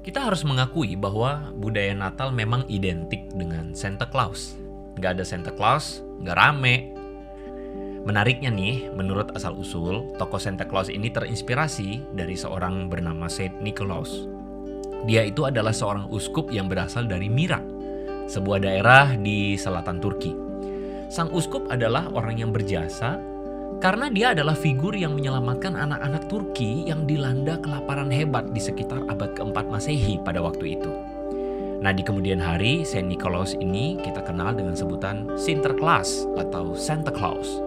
Kita harus mengakui bahwa budaya Natal memang identik dengan Santa Claus. Nggak ada Santa Claus, nggak rame. Menariknya nih, menurut asal-usul, tokoh Santa Claus ini terinspirasi dari seorang bernama Saint Nicholas. Dia itu adalah seorang uskup yang berasal dari Myra, sebuah daerah di selatan Turki. Sang uskup adalah orang yang berjasa karena dia adalah figur yang menyelamatkan anak-anak Turki yang dilanda kelaparan hebat di sekitar abad keempat Masehi pada waktu itu. Nah, di kemudian hari, Saint Nicholas ini kita kenal dengan sebutan Sinterklaas atau Santa Claus.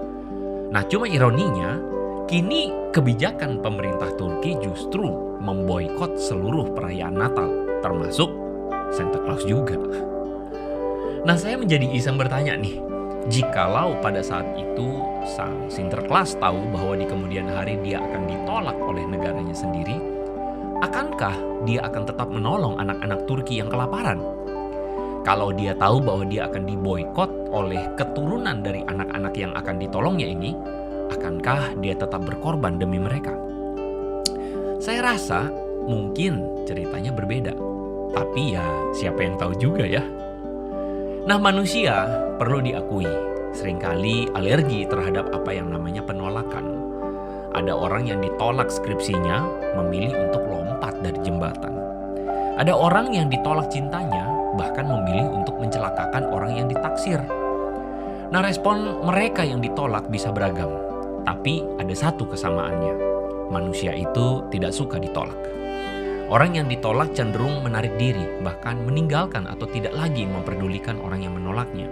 Nah, cuma ironinya, kini kebijakan pemerintah Turki justru memboikot seluruh perayaan Natal, termasuk Santa Claus juga. Nah, saya menjadi iseng bertanya nih, jikalau pada saat itu sang Sinterklaas tahu bahwa di kemudian hari dia akan ditolak oleh negaranya sendiri, akankah dia akan tetap menolong anak-anak Turki yang kelaparan? Kalau dia tahu bahwa dia akan diboikot oleh keturunan dari anak-anak yang akan ditolongnya ini, akankah dia tetap berkorban demi mereka? Saya rasa mungkin ceritanya berbeda, tapi ya siapa yang tahu juga ya. Nah, manusia perlu diakui seringkali alergi terhadap apa yang namanya penolakan. Ada orang yang ditolak skripsinya memilih untuk lompat dari jembatan. Ada orang yang ditolak cintanya bahkan memilih untuk mencelakakan orang yang ditaksir. Nah, respon mereka yang ditolak bisa beragam, tapi ada satu kesamaannya. Manusia itu tidak suka ditolak. Orang yang ditolak cenderung menarik diri, bahkan meninggalkan atau tidak lagi memperdulikan orang yang menolaknya.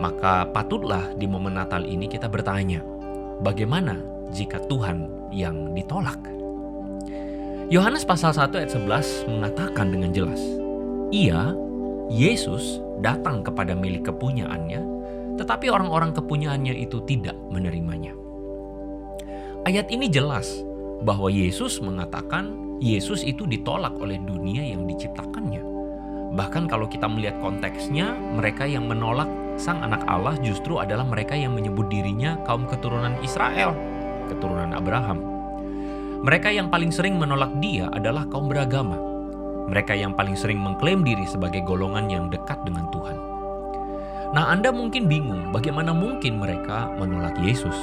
Maka patutlah di momen Natal ini kita bertanya, bagaimana jika Tuhan yang ditolak? Yohanes pasal 1 ayat 11 mengatakan dengan jelas, Ia, Yesus, datang kepada milik kepunyaannya, tetapi orang-orang kepunyaannya itu tidak menerimanya. Ayat ini jelas bahwa Yesus mengatakan Yesus itu ditolak oleh dunia yang diciptakannya. Bahkan kalau kita melihat konteksnya, mereka yang menolak Sang Anak Allah justru adalah mereka yang menyebut dirinya kaum keturunan Israel, keturunan Abraham. Mereka yang paling sering menolak dia adalah kaum beragama. Mereka yang paling sering mengklaim diri sebagai golongan yang dekat dengan Tuhan. Nah, Anda mungkin bingung bagaimana mungkin mereka menolak Yesus.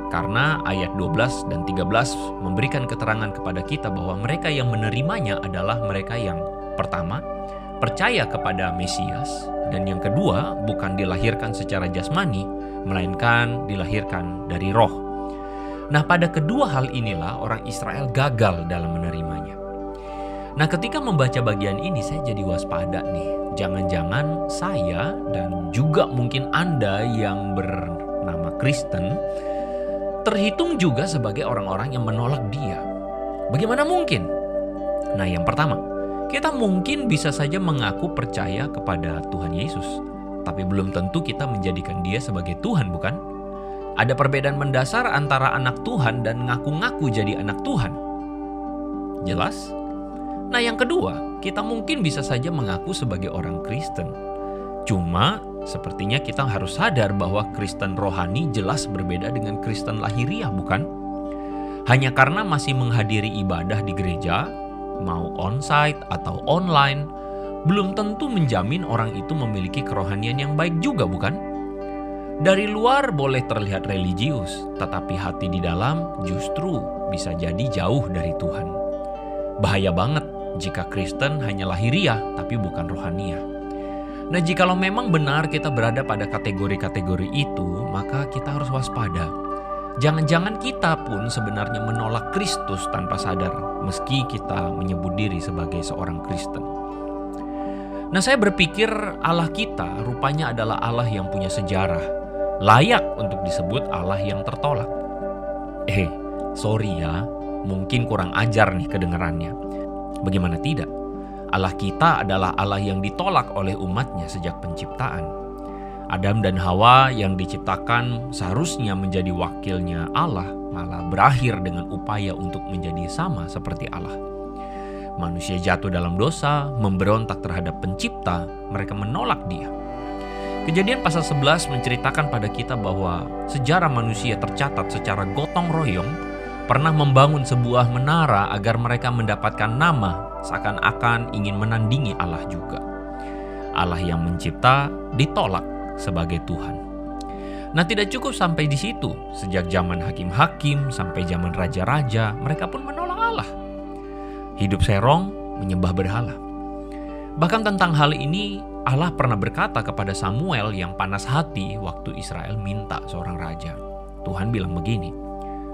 Karena ayat 12 dan 13 memberikan keterangan kepada kita bahwa mereka yang menerimanya adalah mereka yang pertama, percaya kepada Mesias, dan yang kedua, bukan dilahirkan secara jasmani, melainkan dilahirkan dari roh. Nah, pada kedua hal inilah orang Israel gagal dalam menerimanya. Nah, ketika membaca bagian ini saya jadi waspada nih. Jangan-jangan saya dan juga mungkin Anda yang bernama Kristen terhitung juga sebagai orang-orang yang menolak dia. Bagaimana mungkin? Nah, yang pertama, kita mungkin bisa saja mengaku percaya kepada Tuhan Yesus, tapi belum tentu kita menjadikan dia sebagai Tuhan, bukan? Ada perbedaan mendasar antara anak Tuhan dan ngaku-ngaku jadi anak Tuhan. Jelas? Nah, yang kedua, kita mungkin bisa saja mengaku sebagai orang Kristen. Cuma, sepertinya kita harus sadar bahwa Kristen rohani jelas berbeda dengan Kristen lahiriah, bukan? Hanya karena masih menghadiri ibadah di gereja, mau onsite atau online, belum tentu menjamin orang itu memiliki kerohanian yang baik juga, bukan? Dari luar boleh terlihat religius, tetapi hati di dalam justru bisa jadi jauh dari Tuhan. Bahaya banget jika Kristen hanya lahiriah tapi bukan rohaniah. Nah, jikalau memang benar kita berada pada kategori-kategori itu, maka kita harus waspada. Jangan-jangan kita pun sebenarnya menolak Kristus tanpa sadar, meski kita menyebut diri sebagai seorang Kristen. Nah, saya berpikir Allah kita rupanya adalah Allah yang punya sejarah, layak untuk disebut Allah yang tertolak. Sorry ya, mungkin kurang ajar nih kedengarannya. Bagaimana tidak? Allah kita adalah Allah yang ditolak oleh umatnya sejak penciptaan. Adam dan Hawa yang diciptakan seharusnya menjadi wakilnya Allah, malah berakhir dengan upaya untuk menjadi sama seperti Allah. Manusia jatuh dalam dosa, memberontak terhadap pencipta, mereka menolak dia. Kejadian pasal 11 menceritakan pada kita bahwa sejarah manusia tercatat secara gotong royong pernah membangun sebuah menara agar mereka mendapatkan nama, seakan-akan ingin menandingi Allah juga. Allah yang mencipta ditolak sebagai Tuhan. Nah, tidak cukup sampai di situ. Sejak zaman hakim-hakim sampai zaman raja-raja, mereka pun menolak Allah. Hidup serong, menyembah berhala. Bahkan tentang hal ini, Allah pernah berkata kepada Samuel yang panas hati waktu Israel minta seorang raja. Tuhan bilang begini,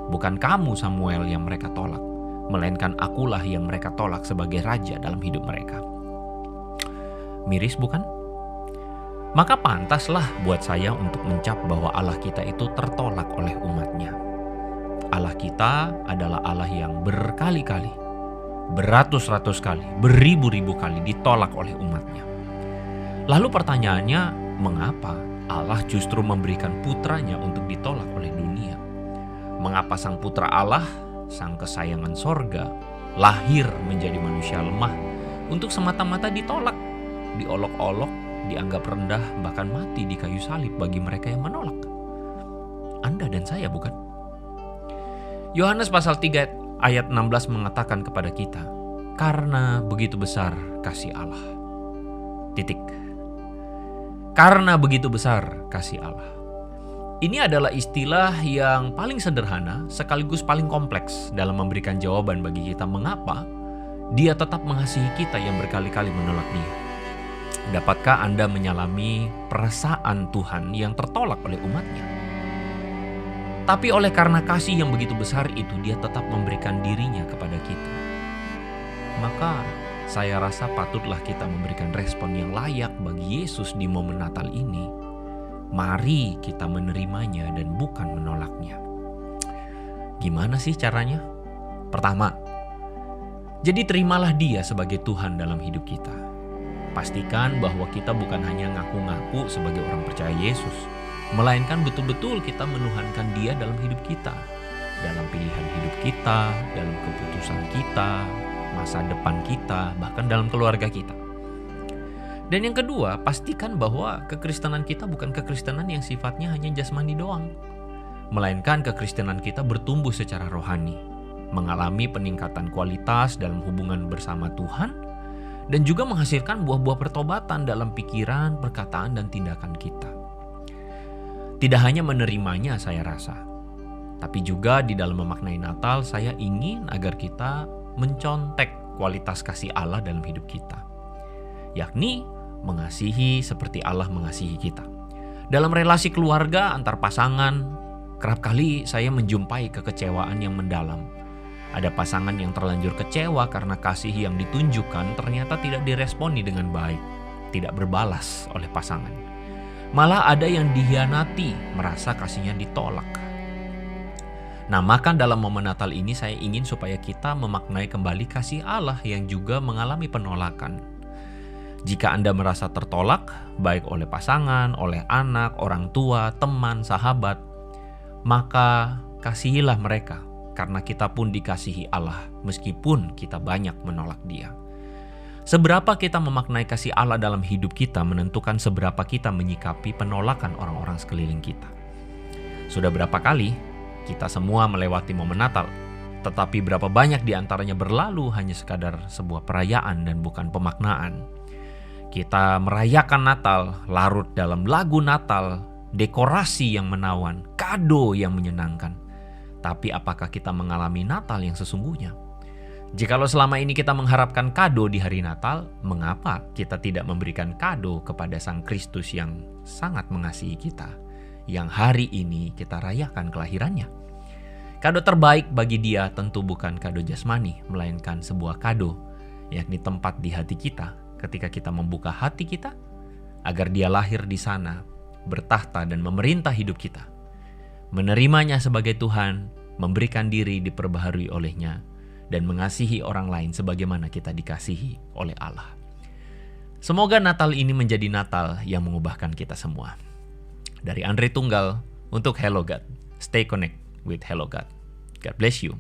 "Bukan kamu Samuel yang mereka tolak, melainkan akulah yang mereka tolak sebagai raja dalam hidup mereka." Miris bukan? Maka pantaslah buat saya untuk mencap bahwa Allah kita itu tertolak oleh umatnya. Allah kita adalah Allah yang berkali-kali, beratus-ratus kali, beribu-ribu kali ditolak oleh umatnya. Lalu pertanyaannya, mengapa Allah justru memberikan putranya untuk ditolak oleh dunia? Mengapa sang putra Allah, sang kesayangan sorga, lahir menjadi manusia lemah untuk semata-mata ditolak, diolok-olok, dianggap rendah, bahkan mati di kayu salib bagi mereka yang menolak? Anda dan saya bukan? Yohanes pasal 3 ayat 16 mengatakan kepada kita, karena begitu besar kasih Allah. Titik. Karena begitu besar kasih Allah. Ini adalah istilah yang paling sederhana sekaligus paling kompleks dalam memberikan jawaban bagi kita mengapa Dia tetap mengasihi kita yang berkali-kali menolak Dia. Dapatkah Anda menyalami perasaan Tuhan yang tertolak oleh umatnya? Tapi oleh karena kasih yang begitu besar itu, Dia tetap memberikan dirinya kepada kita. Maka saya rasa patutlah kita memberikan respon yang layak bagi Yesus di momen Natal ini. Mari kita menerimanya dan bukan menolaknya. Gimana sih caranya? Pertama, jadi terimalah Dia sebagai Tuhan dalam hidup kita. Pastikan bahwa kita bukan hanya ngaku-ngaku sebagai orang percaya Yesus, melainkan betul-betul kita menuhankan Dia dalam hidup kita, dalam pilihan hidup kita, dalam keputusan kita, masa depan kita, bahkan dalam keluarga kita. Dan yang kedua, pastikan bahwa kekristenan kita bukan kekristenan yang sifatnya hanya jasmani doang, melainkan kekristenan kita bertumbuh secara rohani, mengalami peningkatan kualitas dalam hubungan bersama Tuhan, dan juga menghasilkan buah-buah pertobatan dalam pikiran, perkataan, dan tindakan kita. Tidak hanya menerimanya saya rasa, tapi juga di dalam memaknai Natal saya ingin agar kita mencontek kualitas kasih Allah dalam hidup kita, yakni mengasihi seperti Allah mengasihi kita. Dalam relasi keluarga antar pasangan, kerap kali saya menjumpai kekecewaan yang mendalam. Ada pasangan yang terlanjur kecewa karena kasih yang ditunjukkan ternyata tidak diresponi dengan baik, tidak berbalas oleh pasangan. Malah ada yang dikhianati, merasa kasihnya ditolak. Nah, maka dalam momen Natal ini saya ingin supaya kita memaknai kembali kasih Allah yang juga mengalami penolakan. Jika Anda merasa tertolak, baik oleh pasangan, oleh anak, orang tua, teman, sahabat, maka kasihilah mereka. Karena kita pun dikasihi Allah meskipun kita banyak menolak Dia. Seberapa kita memaknai kasih Allah dalam hidup kita menentukan seberapa kita menyikapi penolakan orang-orang sekeliling kita. Sudah berapa kali kita semua melewati momen Natal, tetapi berapa banyak di antaranya berlalu hanya sekadar sebuah perayaan dan bukan pemaknaan. Kita merayakan Natal, larut dalam lagu Natal, dekorasi yang menawan, kado yang menyenangkan. Tapi apakah kita mengalami Natal yang sesungguhnya? Jikalau selama ini kita mengharapkan kado di hari Natal, mengapa kita tidak memberikan kado kepada Sang Kristus yang sangat mengasihi kita, yang hari ini kita rayakan kelahirannya? Kado terbaik bagi Dia tentu bukan kado jasmani, melainkan sebuah kado, yakni tempat di hati kita ketika kita membuka hati kita, agar Dia lahir di sana, bertahta dan memerintah hidup kita. Menerimanya sebagai Tuhan, memberikan diri diperbaharui olehnya, dan mengasihi orang lain sebagaimana kita dikasihi oleh Allah. Semoga Natal ini menjadi Natal yang mengubahkan kita semua. Dari Andre Tunggal untuk Hello God. Stay connect with Hello God. God bless you.